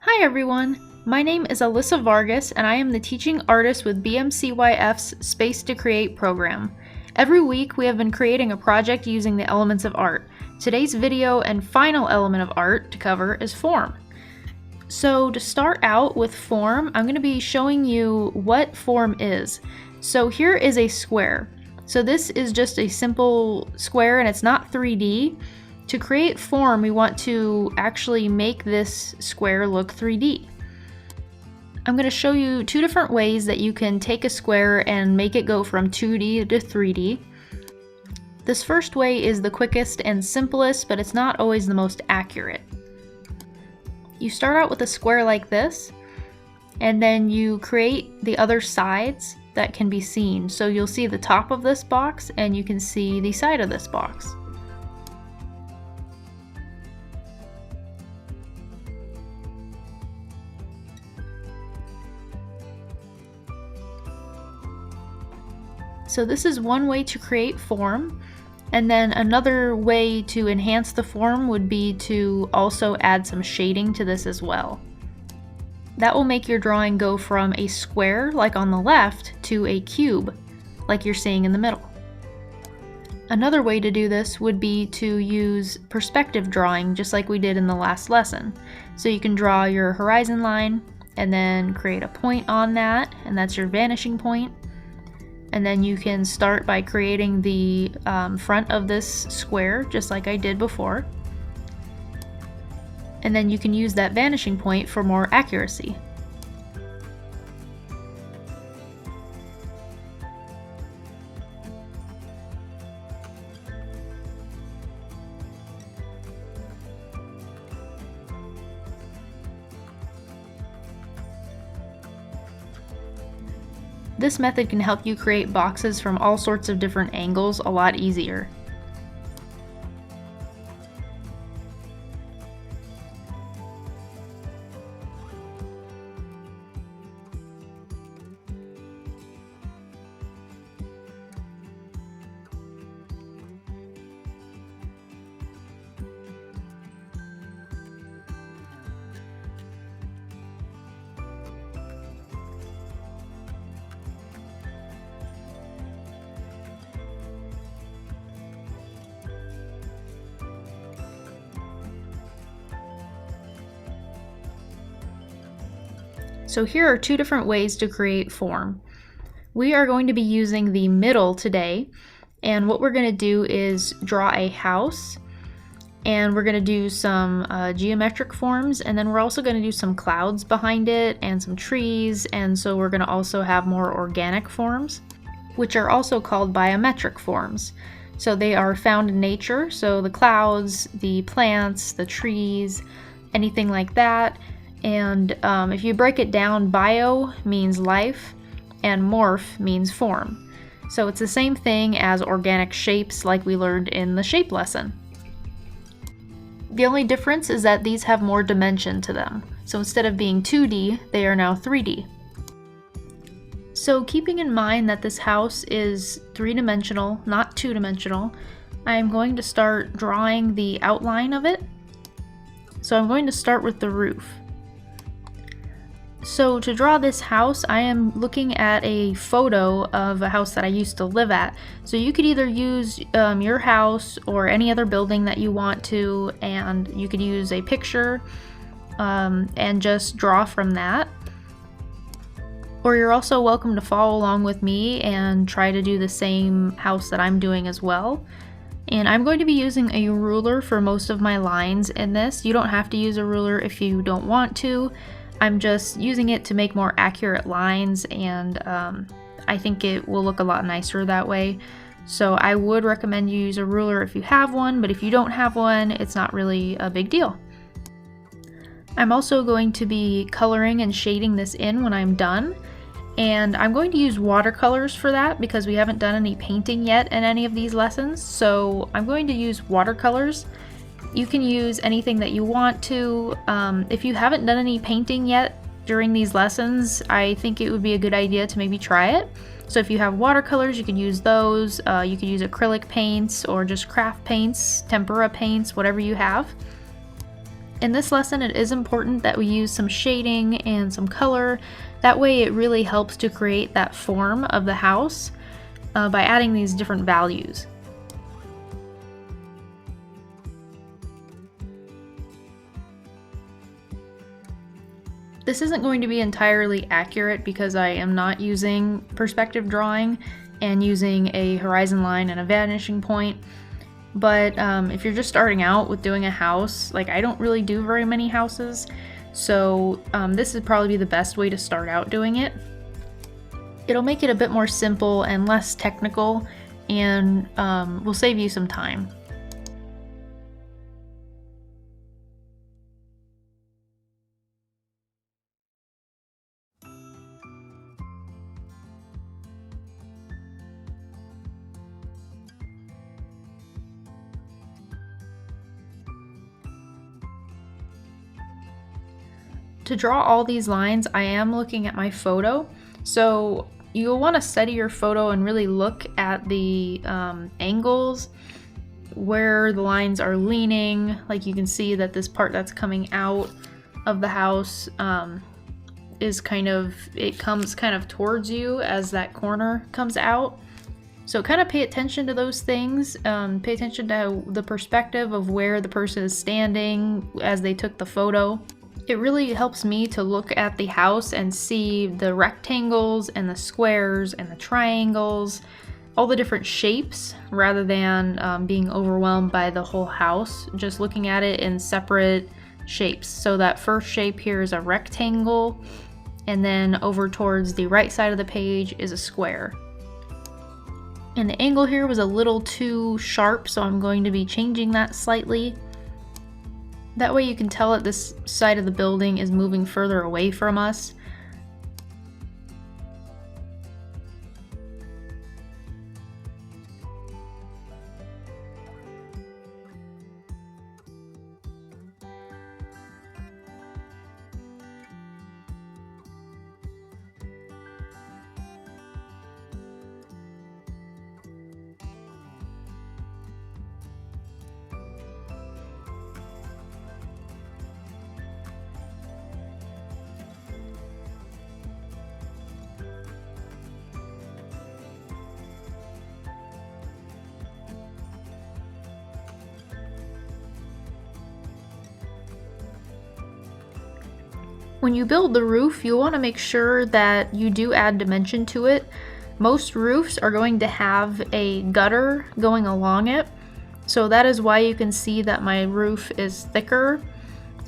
Hi everyone, my name is Alyssa Vargas and I am the teaching artist with BMCYF's Space to Create program. Every week we have been creating a project using the elements of art. Today's video and final element of art to cover is form. So to start out with form, I'm going to be showing you what form is. So here is a square. So this is just a simple square and it's not 3D. To create form, we want to actually make this square look 3D. I'm going to show you two different ways that you can take a square and make it go from 2D to 3D. This first way is the quickest and simplest, but it's not always the most accurate. You start out with a square like this, and then you create the other sides that can be seen. So you'll see the top of this box, and you can see the side of this box. So this is one way to create form, and then another way to enhance the form would be to also add some shading to this as well. That will make your drawing go from a square, like on the left, to a cube, like you're seeing in the middle. Another way to do this would be to use perspective drawing, just like we did in the last lesson. So you can draw your horizon line, and then create a point on that, and that's your vanishing point. And then you can start by creating the front of this square, just like I did before. And then you can use that vanishing point for more accuracy. This method can help you create boxes from all sorts of different angles a lot easier. So here are two different ways to create form. We are going to be using the middle today, and what we're going to do is draw a house, and we're going to do some geometric forms, and then we're also going to do some clouds behind it and some trees, and so we're going to also have more organic forms, which are also called biometric forms. So they are found in nature, so the clouds, the plants, the trees, anything like that. And if you break it down, bio means life and morph means form. So it's the same thing as organic shapes like we learned in the shape lesson. The only difference is that these have more dimension to them. So instead of being 2D, they are now 3D. So keeping in mind that this house is 3-dimensional, not 2-dimensional, I am going to start drawing the outline of it. So I'm going to start with the roof. So to draw this house, I am looking at a photo of a house that I used to live at. So you could either use your house or any other building that you want to, and you could use a picture and just draw from that. Or you're also welcome to follow along with me and try to do the same house that I'm doing as well. And I'm going to be using a ruler for most of my lines in this. You don't have to use a ruler if you don't want to. I'm just using it to make more accurate lines, and I think it will look a lot nicer that way. So I would recommend you use a ruler if you have one, but if you don't have one, it's not really a big deal. I'm also going to be coloring and shading this in when I'm done, and I'm going to use watercolors for that because we haven't done any painting yet in any of these lessons, so I'm going to use watercolors. You can use anything that you want to. If you haven't done any painting yet during these lessons, I think it would be a good idea to maybe try it. So if you have watercolors, you can use those. You can use acrylic paints or just craft paints, tempera paints, whatever you have. In this lesson, it is important that we use some shading and some color. That way it really helps to create that form of the house by adding these different values. This isn't going to be entirely accurate because I am not using perspective drawing and using a horizon line and a vanishing point. But if you're just starting out with doing a house, like I don't really do very many houses, so this would probably be the best way to start out doing it. It'll make it a bit more simple and less technical, and will save you some time. To draw all these lines, I am looking at my photo, so you'll want to study your photo and really look at the angles where the lines are leaning. Like you can see that this part that's coming out of the house is it comes kind of towards you as that corner comes out. So kind of pay attention to those things. Pay attention to the perspective of where the person is standing as they took the photo. It really helps me to look at the house and see the rectangles and the squares and the triangles, all the different shapes, rather than being overwhelmed by the whole house, just looking at it in separate shapes. So that first shape here is a rectangle, and then over towards the right side of the page is a square. And the angle here was a little too sharp, so I'm going to be changing that slightly. That way you can tell that this side of the building is moving further away from us. When you build the roof, you'll want to make sure that you do add dimension to it. Most roofs are going to have a gutter going along it, so that is why you can see that my roof is thicker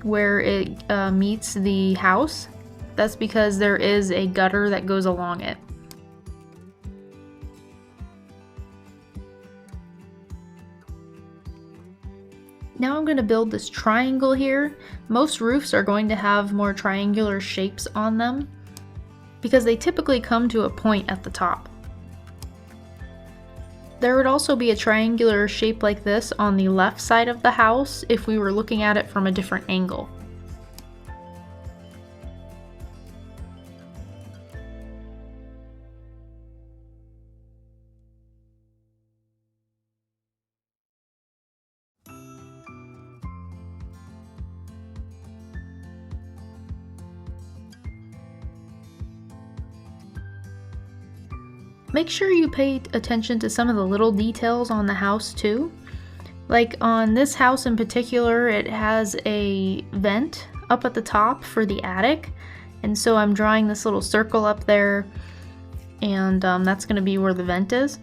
where it meets the house. That's because there is a gutter that goes along it. Now I'm going to build this triangle here. Most roofs are going to have more triangular shapes on them because they typically come to a point at the top. There would also be a triangular shape like this on the left side of the house if we were looking at it from a different angle. Make sure you pay attention to some of the little details on the house too. Like on this house in particular, it has a vent up at the top for the attic, and so I'm drawing this little circle up there, and that's going to be where the vent is.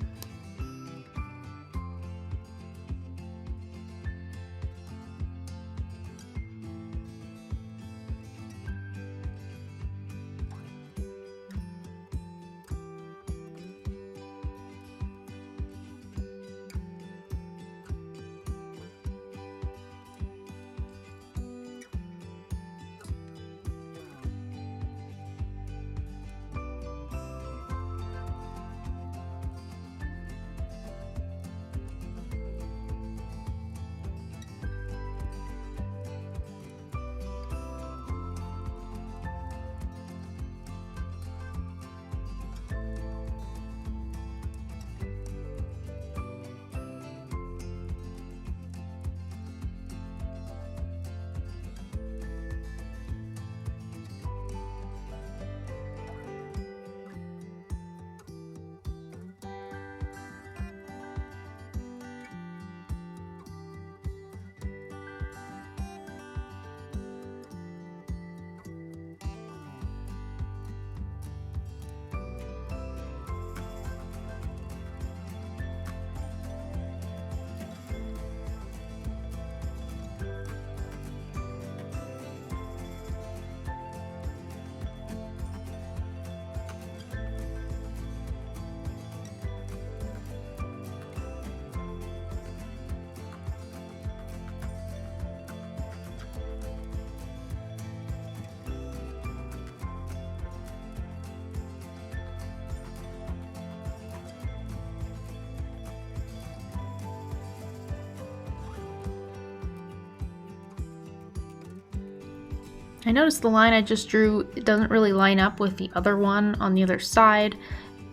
I noticed the line I just drew, it doesn't really line up with the other one on the other side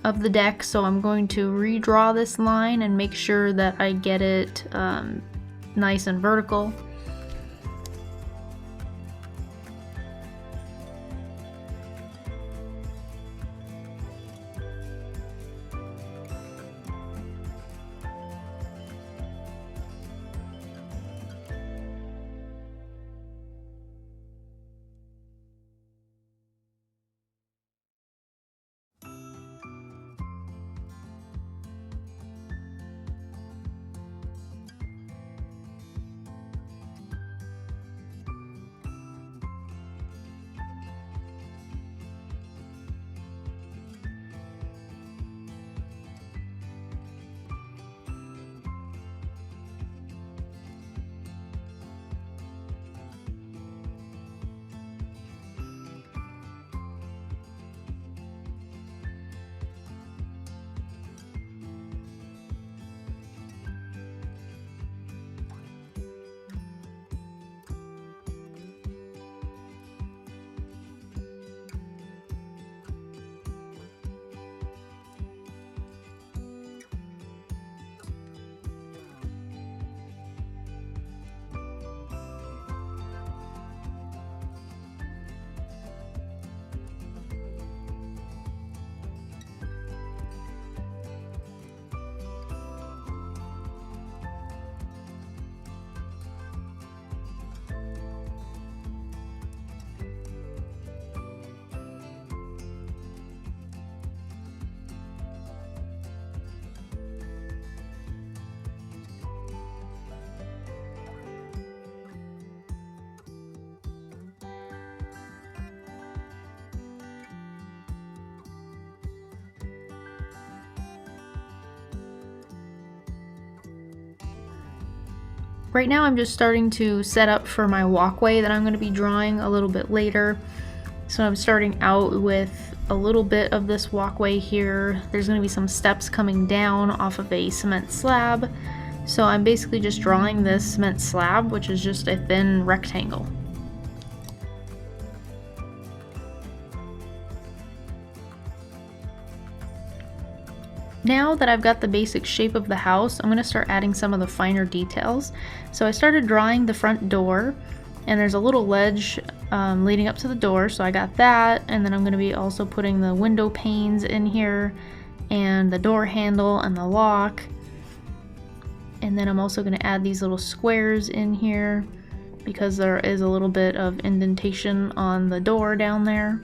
of the deck, so I'm going to redraw this line and make sure that I get it nice and vertical. Right now I'm just starting to set up for my walkway that I'm going to be drawing a little bit later. So I'm starting out with a little bit of this walkway here. There's going to be some steps coming down off of a cement slab. So I'm basically just drawing this cement slab, which is just a thin rectangle. Now that I've got the basic shape of the house, I'm going to start adding some of the finer details. So I started drawing the front door, and there's a little ledge leading up to the door, so I got that, and then I'm going to be also putting the window panes in here, and the door handle and the lock. And then I'm also going to add these little squares in here, because there is a little bit of indentation on the door down there.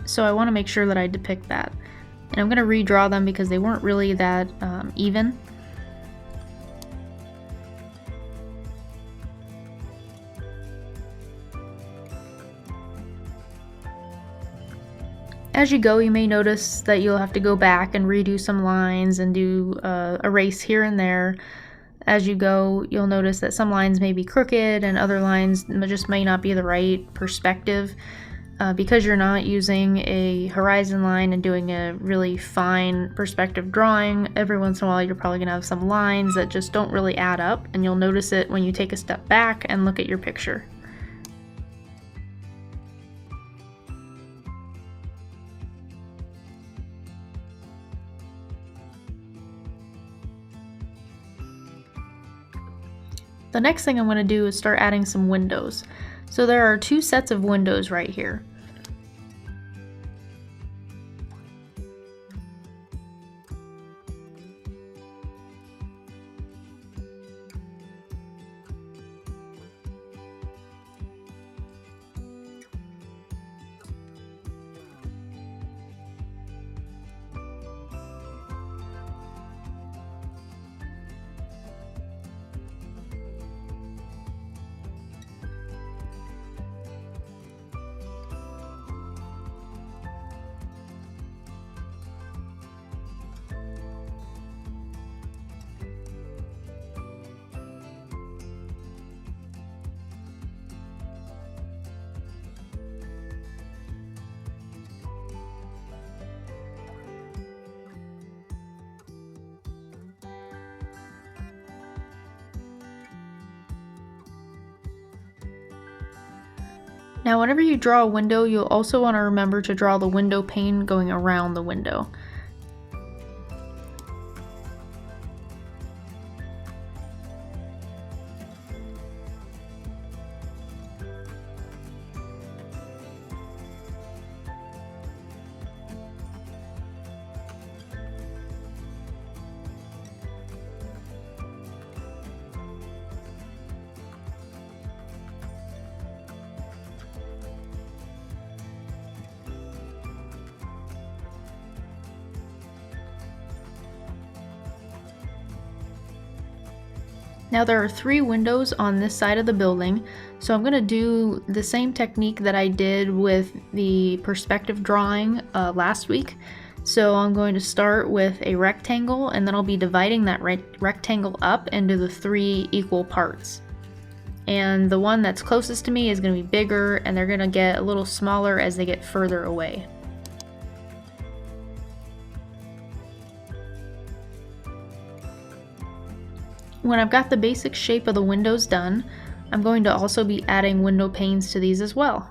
So I want to make sure that I depict that. And I'm going to redraw them because they weren't really that even. As you go, you may notice that you'll have to go back and redo some lines and do erase here and there. As you go, you'll notice that some lines may be crooked and other lines just may not be the right perspective. Because you're not using a horizon line and doing a really fine perspective drawing, every once in a while you're probably going to have some lines that just don't really add up, and you'll notice it when you take a step back and look at your picture. The next thing I'm going to do is start adding some windows. So there are two sets of windows right here. Now, whenever you draw a window, you'll also want to remember to draw the window pane going around the window. Now there are 3 windows on this side of the building, so I'm going to do the same technique that I did with the perspective drawing last week. So I'm going to start with a rectangle, and then I'll be dividing that rectangle up into the 3 equal parts. And the one that's closest to me is going to be bigger, and they're going to get a little smaller as they get further away. When I've got the basic shape of the windows done, I'm going to also be adding window panes to these as well.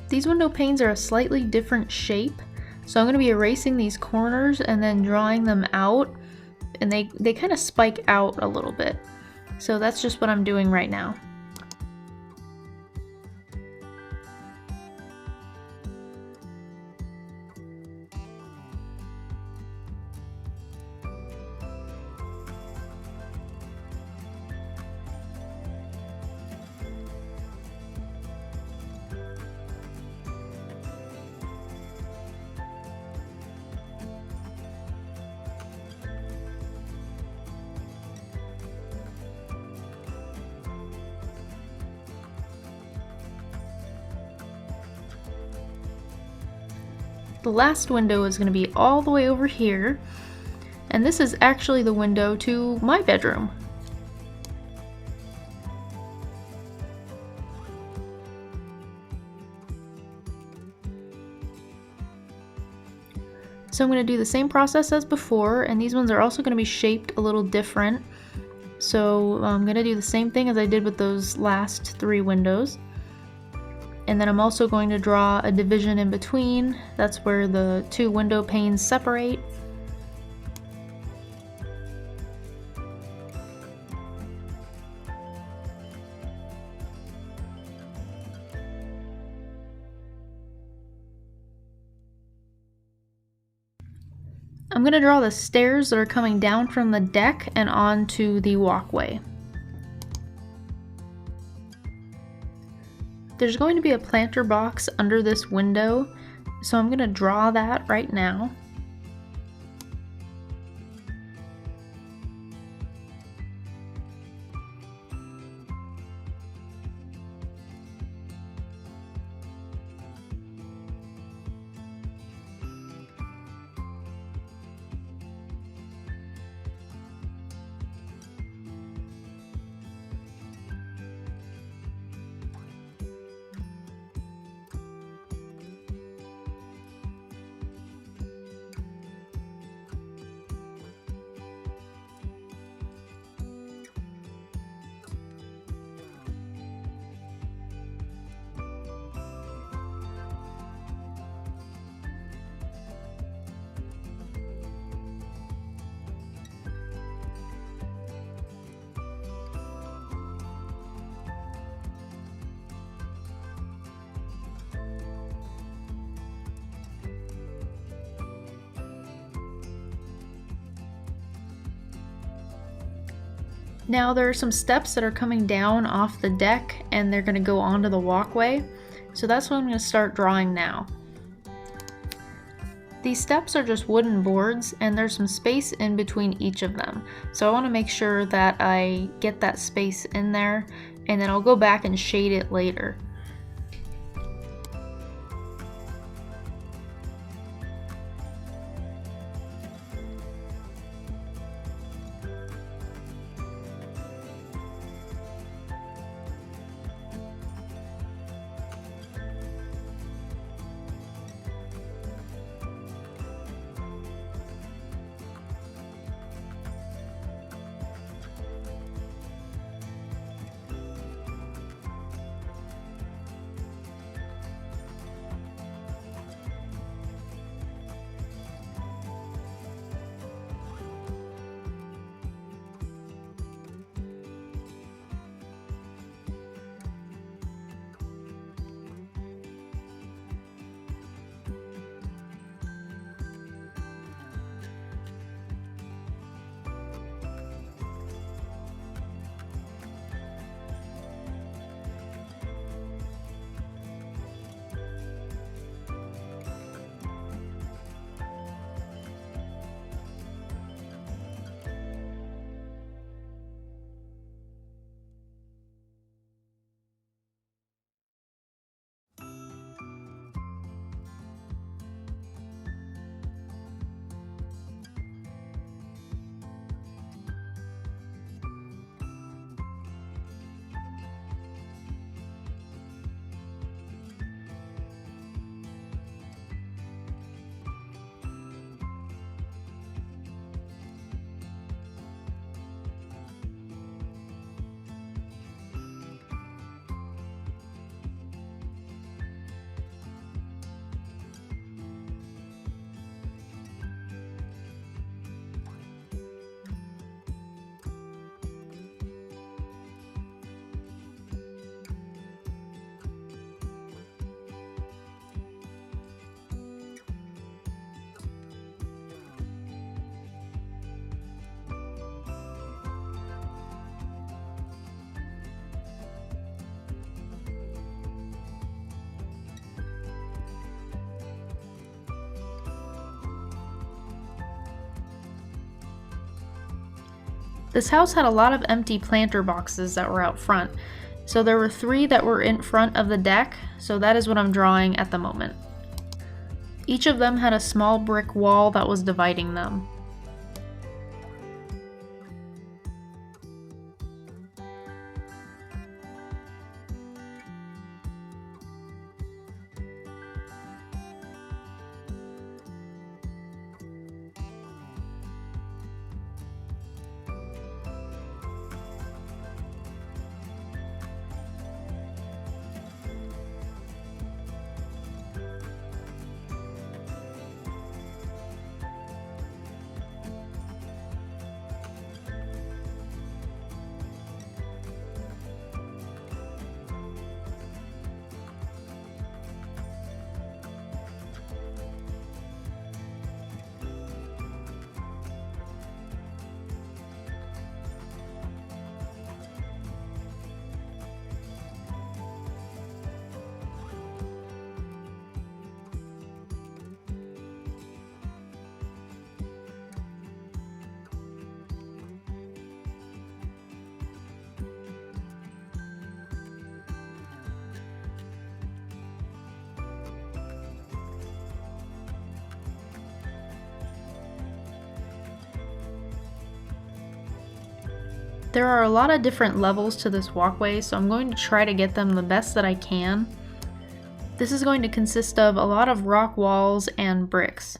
These window panes are a slightly different shape, so I'm going to be erasing these corners and then drawing them out, and they kind of spike out a little bit. So that's just what I'm doing right now. The last window is going to be all the way over here, and this is actually the window to my bedroom. So I'm going to do the same process as before, and these ones are also going to be shaped a little different. So I'm going to do the same thing as I did with those last 3 windows. And then I'm also going to draw a division in between. That's where the 2 window panes separate. I'm going to draw the stairs that are coming down from the deck and onto the walkway. There's going to be a planter box under this window, so I'm going to draw that right now. Now there are some steps that are coming down off the deck and they're going to go onto the walkway. So that's what I'm going to start drawing now. These steps are just wooden boards and there's some space in between each of them. So I want to make sure that I get that space in there and then I'll go back and shade it later. This house had a lot of empty planter boxes that were out front. So there were 3 that were in front of the deck, so that is what I'm drawing at the moment. Each of them had a small brick wall that was dividing them. There are a lot of different levels to this walkway, so I'm going to try to get them the best that I can. This is going to consist of a lot of rock walls and bricks.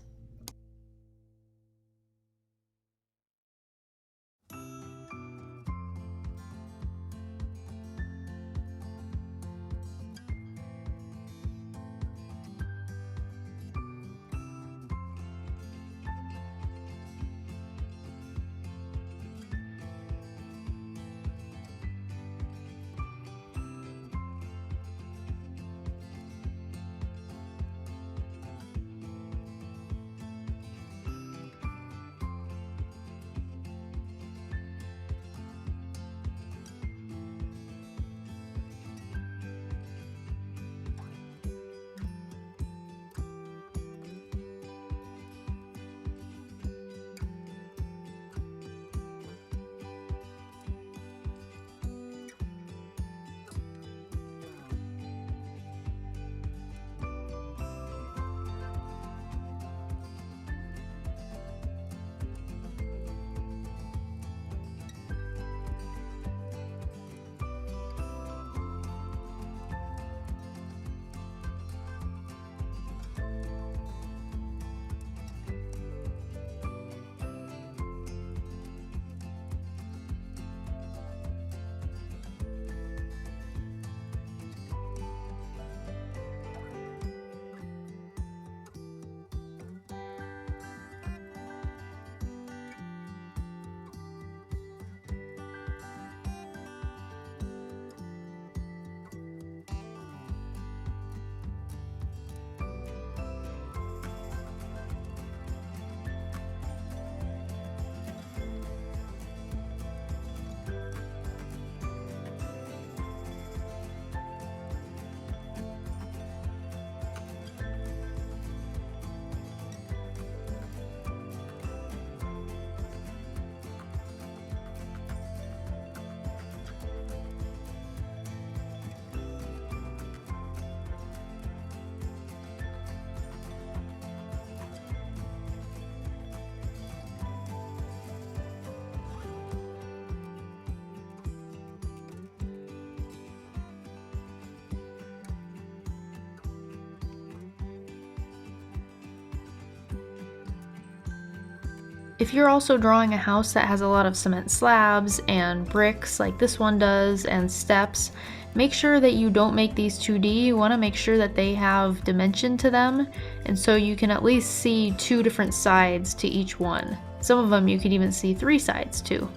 If you're also drawing a house that has a lot of cement slabs and bricks like this one does and steps, make sure that you don't make these 2D. You want to make sure that they have dimension to them, and so you can at least see 2 different sides to each one. Some of them you could even see 3 sides too.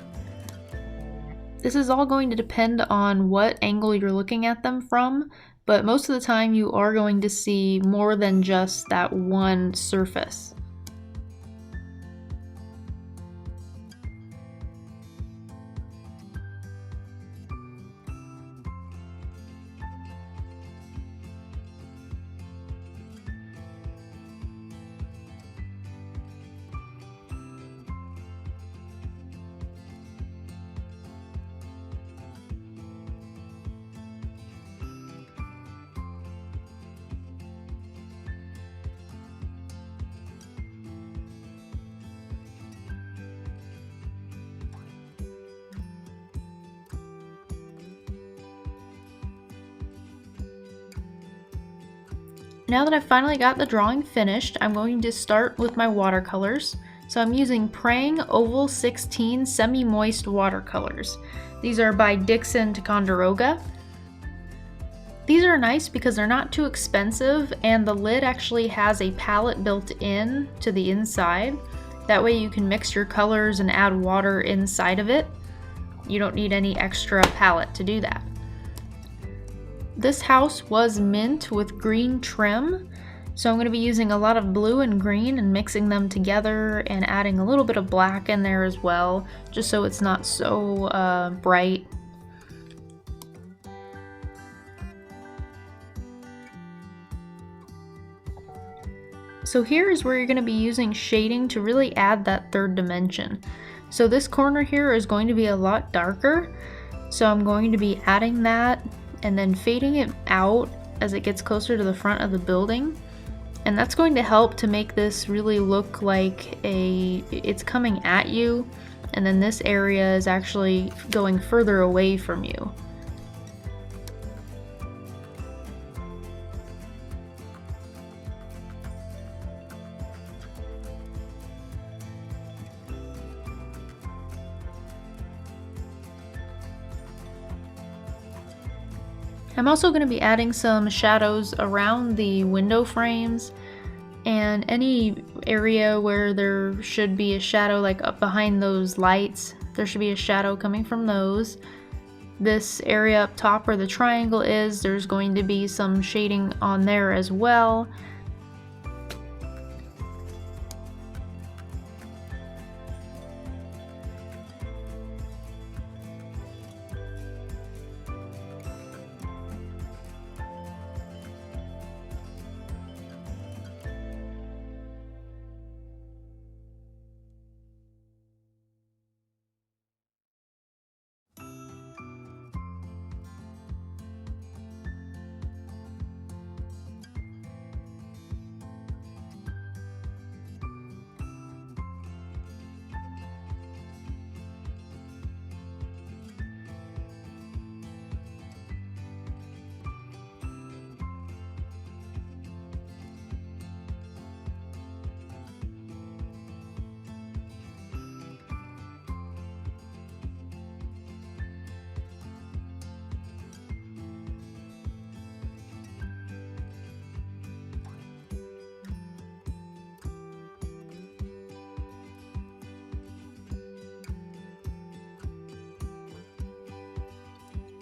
This is all going to depend on what angle you're looking at them from, but most of the time you are going to see more than just that one surface. Now that I've finally got the drawing finished, I'm going to start with my watercolors. So I'm using Prang Oval 16 Semi-Moist Watercolors. These are by Dixon Ticonderoga. These are nice because they're not too expensive, and the lid actually has a palette built in to the inside. That way you can mix your colors and add water inside of it. You don't need any extra palette to do that. This house was mint with green trim, so I'm going to be using a lot of blue and green and mixing them together and adding a little bit of black in there as well, just so it's not so bright. So here is where you're going to be using shading to really add that third dimension. So this corner here is going to be a lot darker, so I'm going to be adding that and then fading it out as it gets closer to the front of the building. And that's going to help to make this really look like it's coming at you, and then this area is actually going further away from you. I'm also going to be adding some shadows around the window frames and any area where there should be a shadow, like up behind those lights. There should be a shadow coming from those. This area up top where the triangle is, there's going to be some shading on there as well.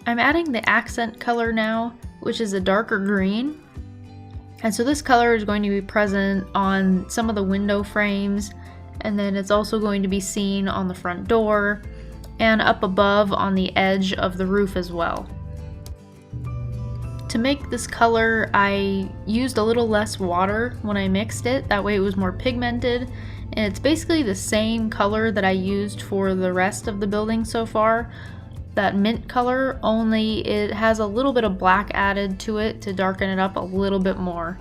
I'm adding the accent color now, which is a darker green. And so this color is going to be present on some of the window frames, and then it's also going to be seen on the front door and up above on the edge of the roof as well. To make this color, I used a little less water when I mixed it, that way it was more pigmented, and it's basically the same color that I used for the rest of the building so far. That mint color, only it has a little bit of black added to it to darken it up a little bit more.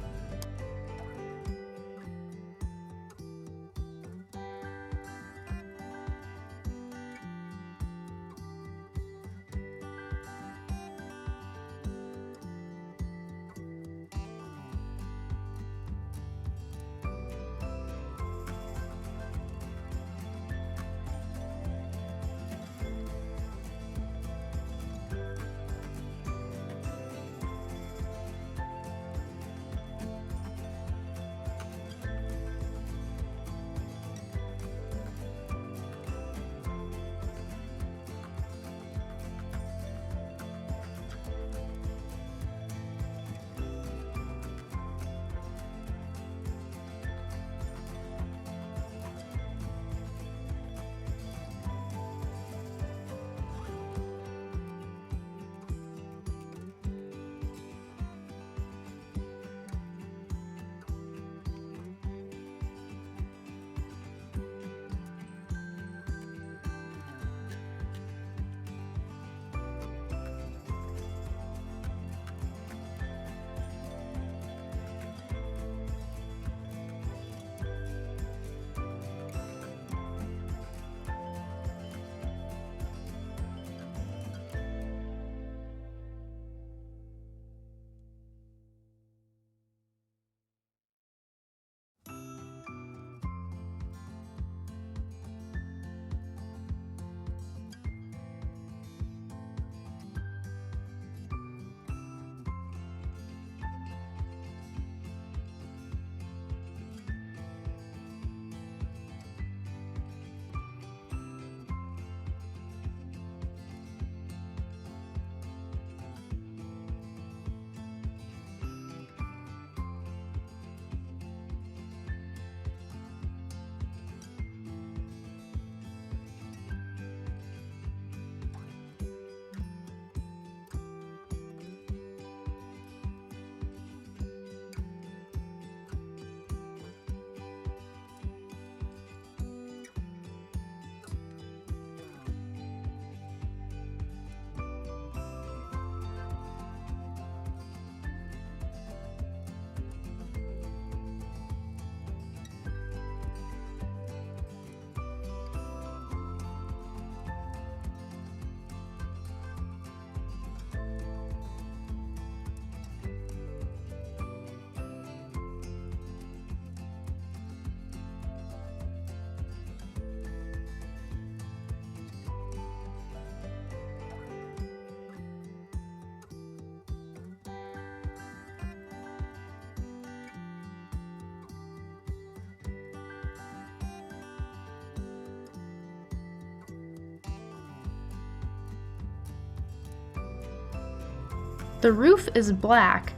The roof is black,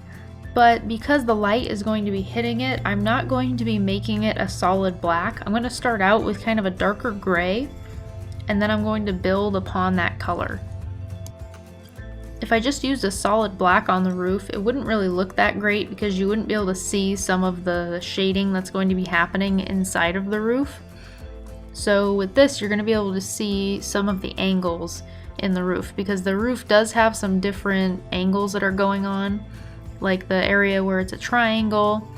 but because the light is going to be hitting it, I'm not going to be making it a solid black. I'm going to start out with kind of a darker gray, and then I'm going to build upon that color. If I just used a solid black on the roof, it wouldn't really look that great because you wouldn't be able to see some of the shading that's going to be happening inside of the roof. So with this, you're going to be able to see some of the angles in the roof, because the roof does have some different angles that are going on. Like the area where it's a triangle,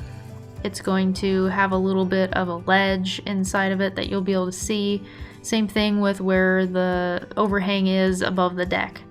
it's going to have a little bit of a ledge inside of it that you'll be able to see. Same thing with where the overhang is above the deck.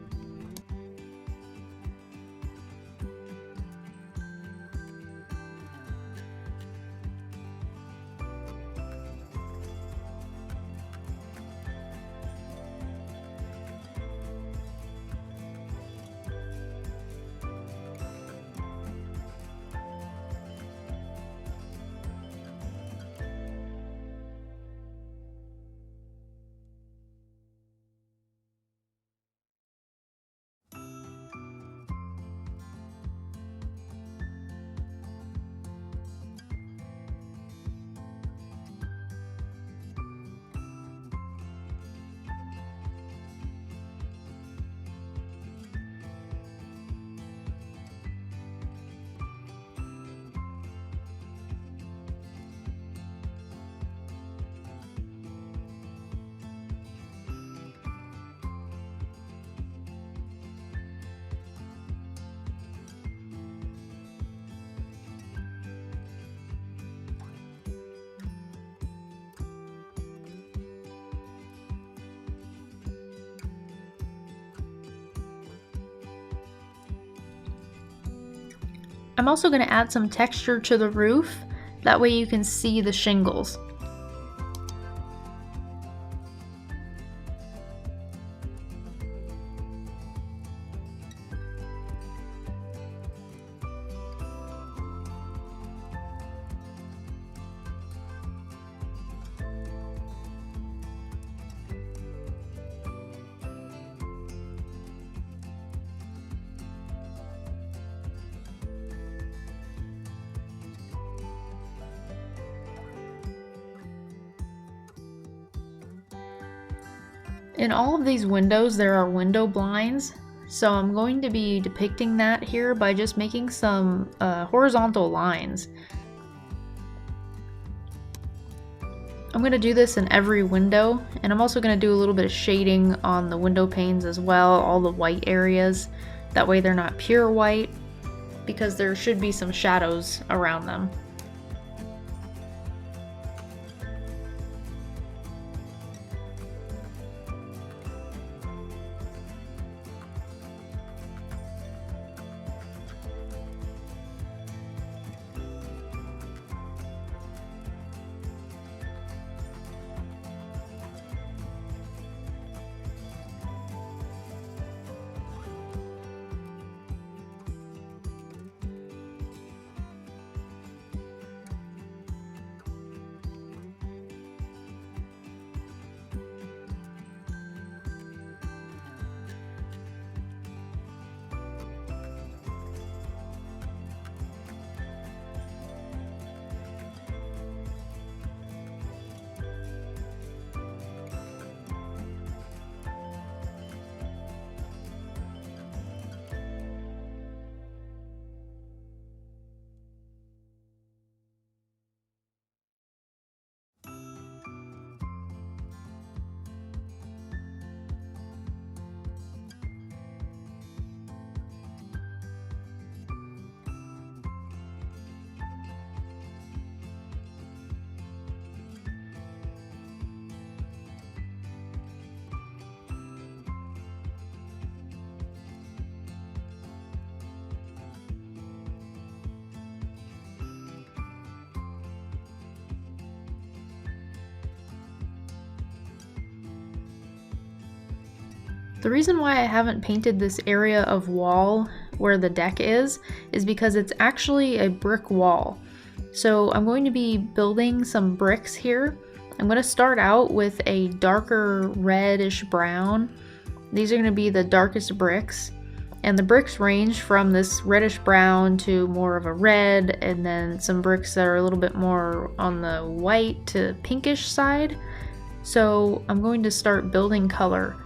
I'm also going to add some texture to the roof, that way you can see the shingles. In all of these windows there are window blinds, so I'm going to be depicting that here by just making some horizontal lines. I'm going to do this in every window, and I'm also going to do a little bit of shading on the window panes as well, all the white areas. That way they're not pure white, because there should be some shadows around them. The reason why I haven't painted this area of wall where the deck is because it's actually a brick wall. So I'm going to be building some bricks here. I'm going to start out with a darker reddish brown. These are going to be the darkest bricks. And the bricks range from this reddish brown to more of a red, and then some bricks that are a little bit more on the white to pinkish side. So I'm going to start building color.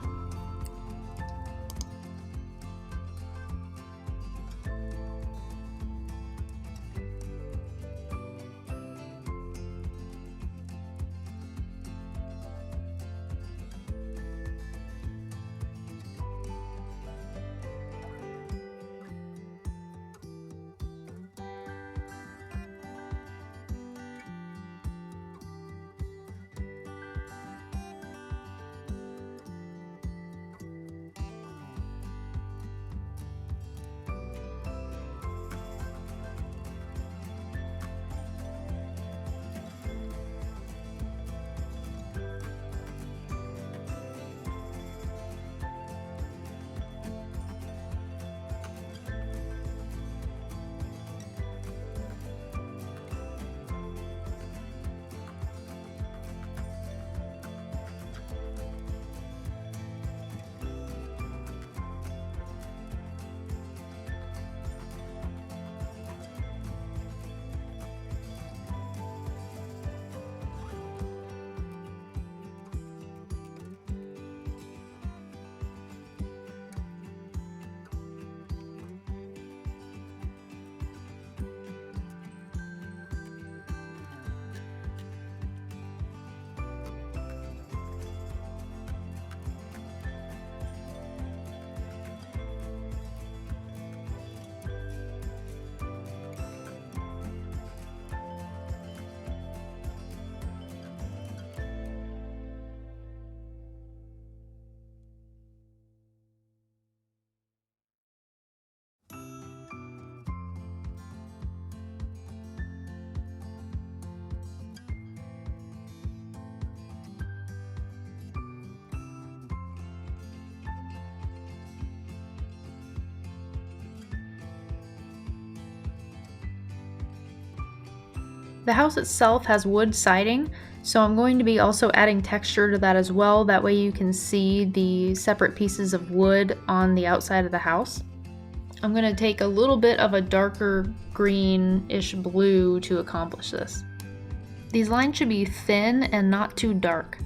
The house itself has wood siding, so I'm going to be also adding texture to that as well. That way you can see the separate pieces of wood on the outside of the house. I'm going to take a little bit of a darker greenish blue to accomplish this. These lines should be thin and not too dark.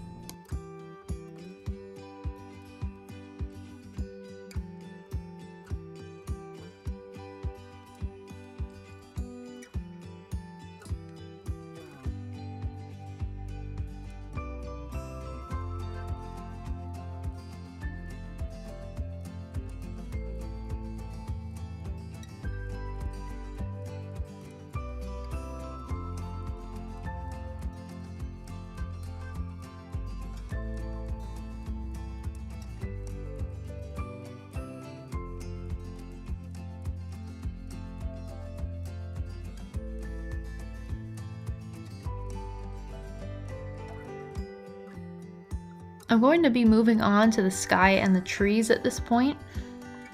I'm going to be moving on to the sky and the trees at this point,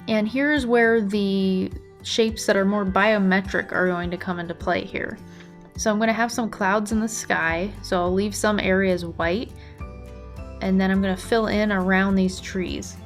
and here's where the shapes that are more biometric are going to come into play here. So I'm going to have some clouds in the sky, so I'll leave some areas white, and then I'm going to fill in around these trees.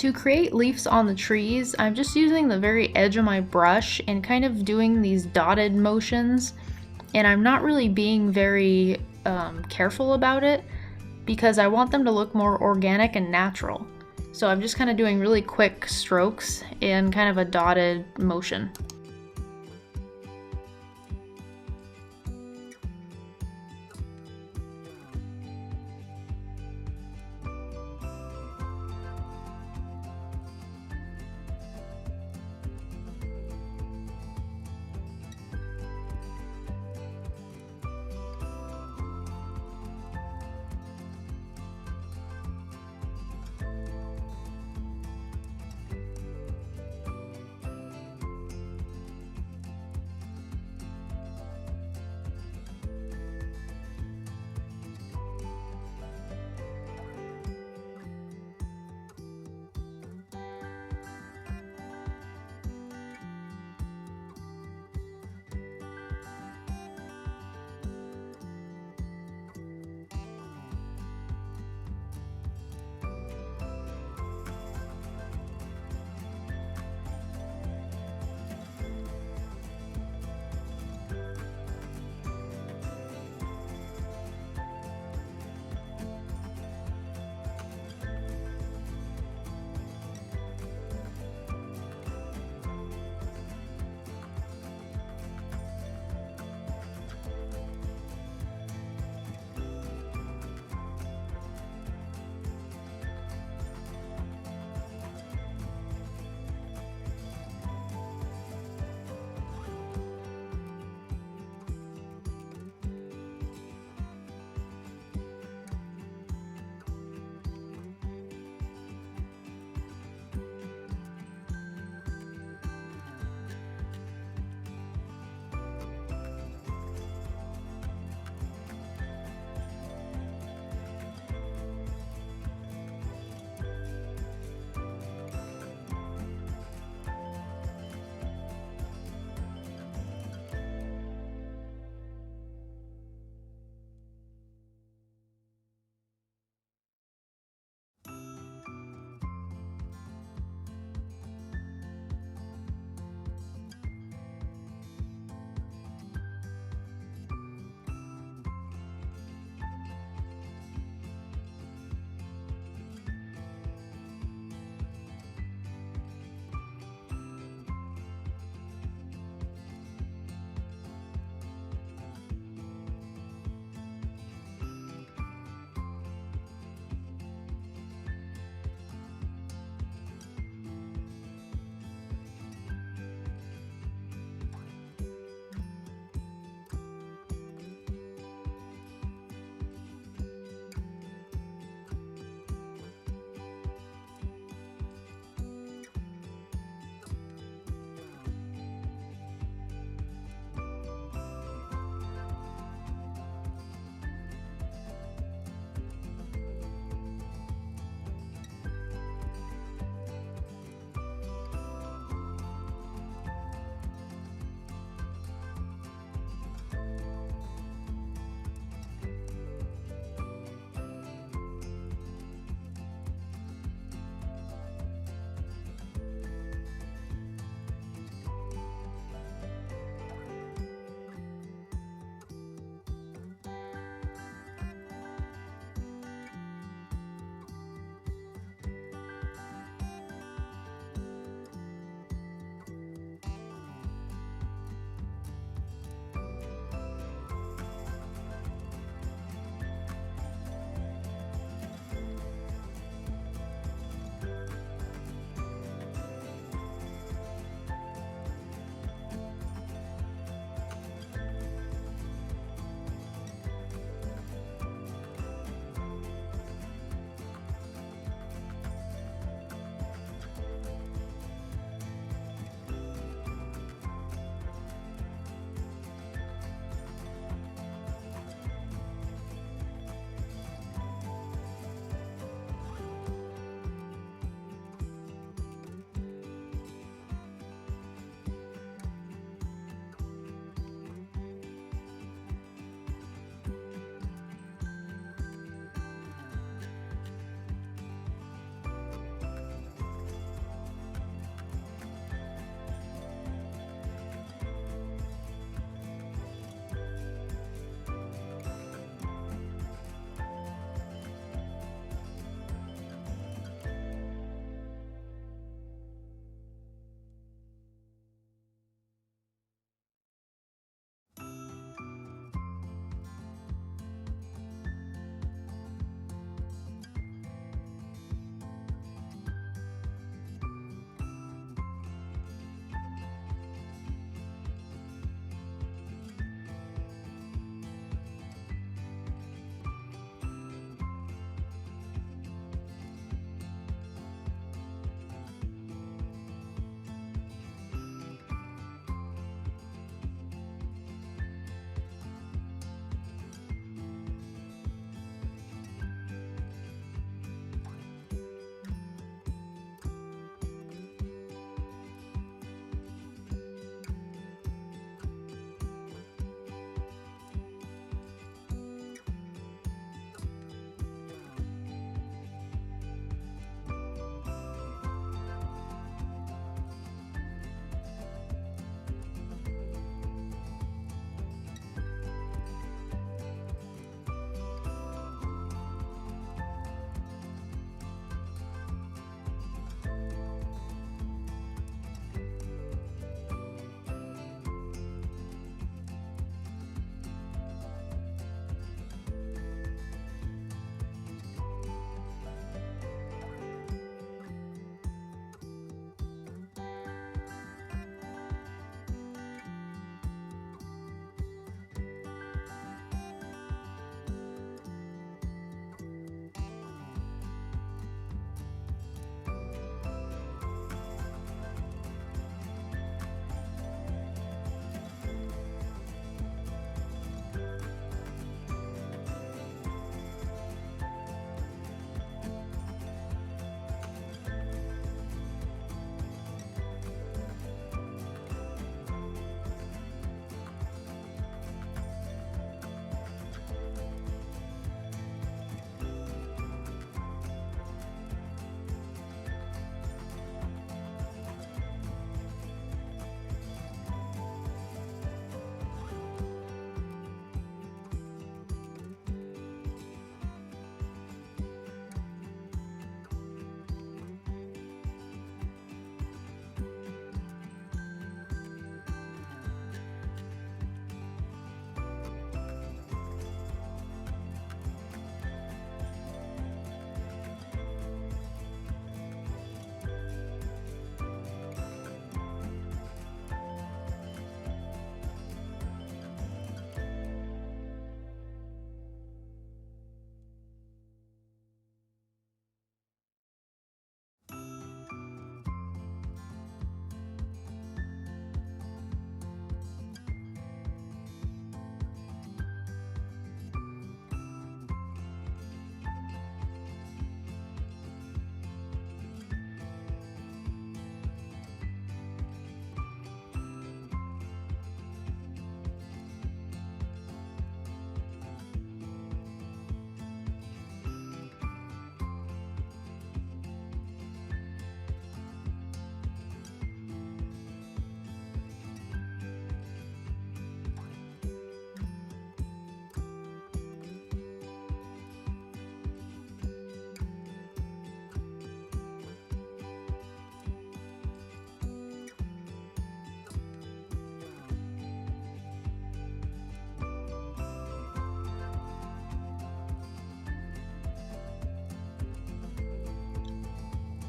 To create leaves on the trees, I'm just using the very edge of my brush and kind of doing these dotted motions, and I'm not really being very careful about it because I want them to look more organic and natural. So I'm just kind of doing really quick strokes in kind of a dotted motion.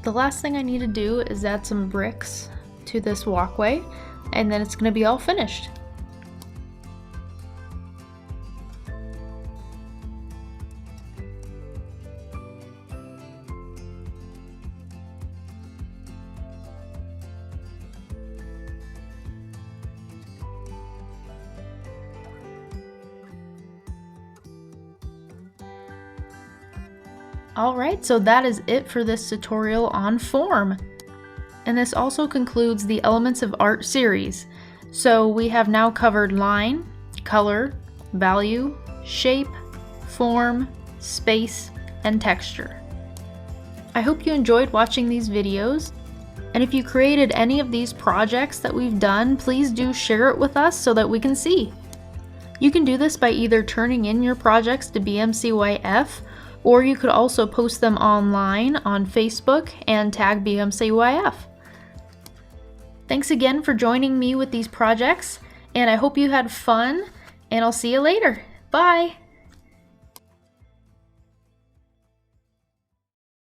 The last thing I need to do is add some bricks to this walkway, and then it's going to be all finished. Alright, so that is it for this tutorial on form. And this also concludes the Elements of Art series. So we have now covered line, color, value, shape, form, space, and texture. I hope you enjoyed watching these videos. And if you created any of these projects that we've done, please do share it with us so that we can see. You can do this by either turning in your projects to BMCYF, or you could also post them online on Facebook and tag BMCYF. Thanks again for joining me with these projects, and I hope you had fun, and I'll see you later. Bye!